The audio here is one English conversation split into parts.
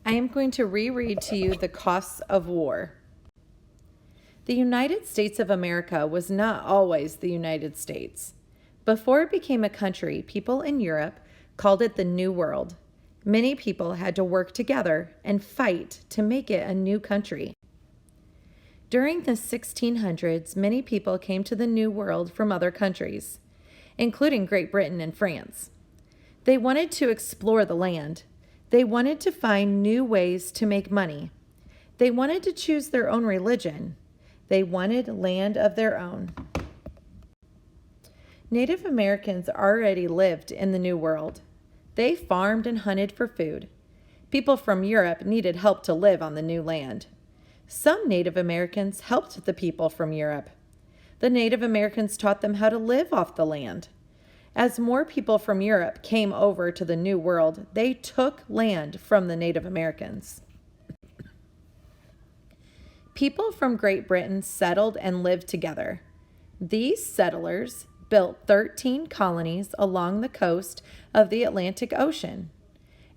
I am going to reread to you the costs of war. The United States of America was not always the United States. Before it became a country, people in Europe called it the New World. Many people had to work together and fight to make it a new country. During the 1600s, many people came to the New World from other countries, including Great Britain and France. They wanted to explore the land. They wanted to find new ways to make money. They wanted to choose their own religion. They wanted land of their own. Native Americans already lived in the New World. They farmed and hunted for food. People from Europe needed help to live on the new land. Some Native Americans helped the people from Europe. The Native Americans taught them how to live off the land. As more people from Europe came over to the New World, they took land from the Native Americans. People from Great Britain settled and lived together. These settlers built 13 colonies along the coast of the Atlantic Ocean.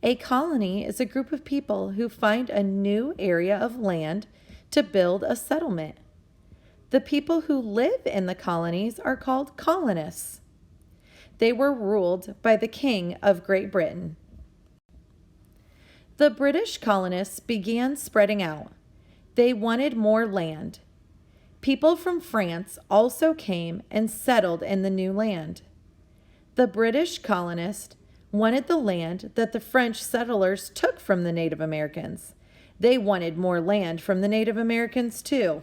A colony is a group of people who find a new area of land to build a settlement. The people who live in the colonies are called colonists. They were ruled by the King of Great Britain. The British colonists began spreading out. They wanted more land. People from France also came and settled in the new land. The British colonists wanted the land that the French settlers took from the Native Americans. They wanted more land from the Native Americans too.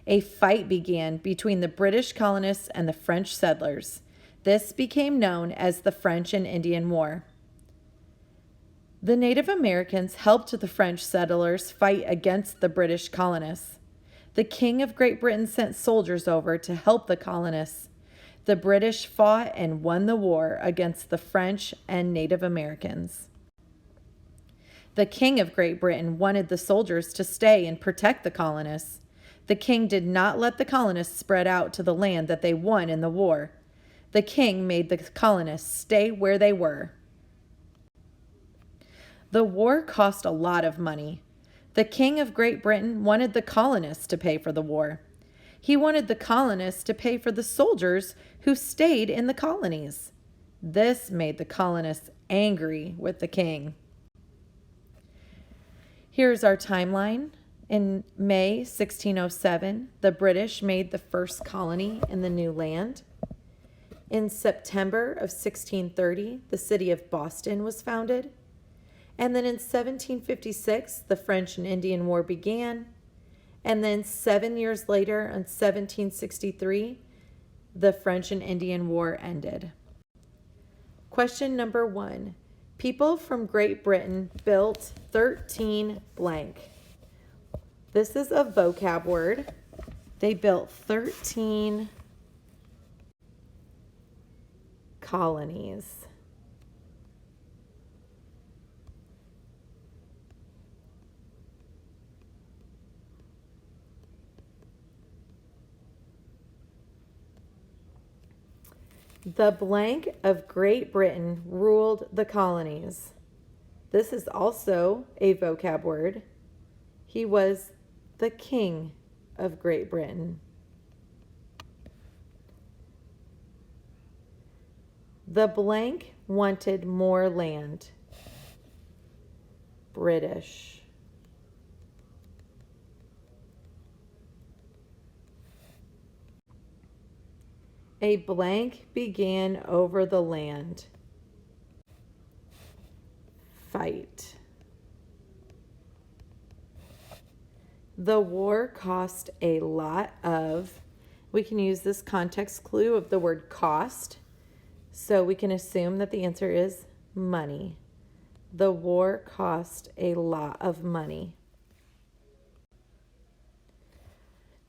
A fight began between the British colonists and the French settlers. This became known as the French and Indian War. The Native Americans helped the French settlers fight against the British colonists. The King of Great Britain sent soldiers over to help the colonists. The British fought and won the war against the French and Native Americans. The King of Great Britain wanted the soldiers to stay and protect the colonists. The king did not let the colonists spread out to the land that they won in the war. The king made the colonists stay where they were. The war cost a lot of money. The King of Great Britain wanted the colonists to pay for the war. He wanted the colonists to pay for the soldiers who stayed in the colonies. This made the colonists angry with the king. Here's our timeline. In May 1607, the British made the first colony in the new land. In September of 1630, the city of Boston was founded. And then in 1756, the French and Indian War began. And then 7 years later, in 1763, the French and Indian War ended. Question number 1. People from Great Britain built 13 blank. This is a vocab word. They built 13 colonies. The blank of Great Britain ruled the colonies. This is also a vocab word. He was the King of Great Britain. The blank wanted more land. British. A blank began over the land. Fight. The war cost a lot of, we can use this context clue of the word cost, so we can assume that the answer is money. The war cost a lot of money.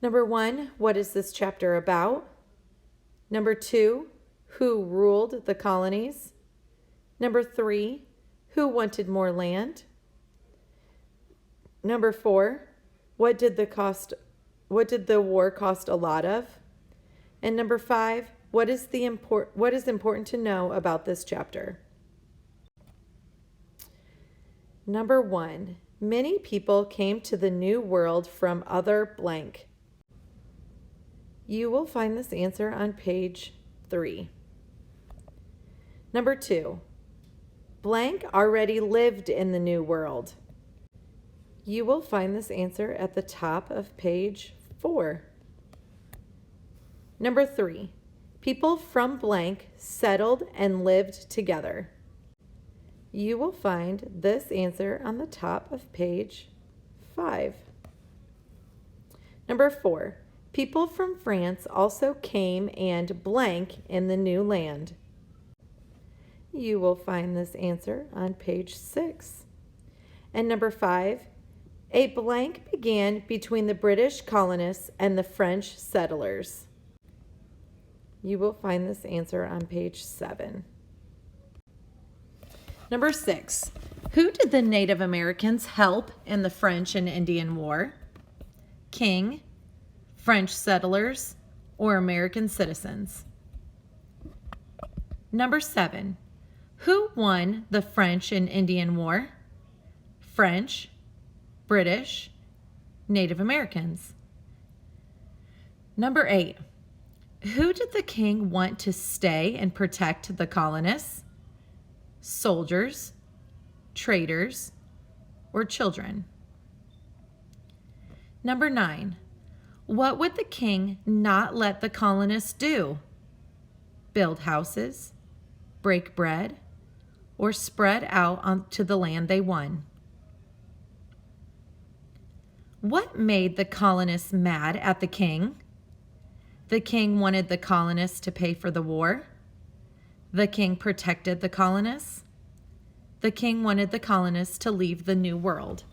Number 1, what is this chapter about? Number 2, who ruled the colonies? Number 3, who wanted more land? Number 4, what did the war cost a lot of? And number 5, what is important to know about this chapter? Number 1. Many people came to the New World from other blank. You will find this answer on page 3. Number 2. Blank already lived in the New World. You will find this answer at the top of page 4. Number 3. People from blank settled and lived together. You will find this answer on the top of page 5. Number 4. People from France also came and blank in the new land. You will find this answer on page 6. And number 5. A blank began between the British colonists and the French settlers. You will find this answer on page 7. Number 6. Who did the Native Americans help in the French and Indian War? King, French settlers, or American citizens? Number 7. Who won the French and Indian War? French, British, Native Americans. Number 8. Who did the king want to stay and protect the colonists? Soldiers, traders, or children? Number 9. What would the king not let the colonists do? Build houses, break bread, or spread out onto the land they won? What made the colonists mad at the king? The king wanted the colonists to pay for the war. The king protected the colonists. The king wanted the colonists to leave the New World.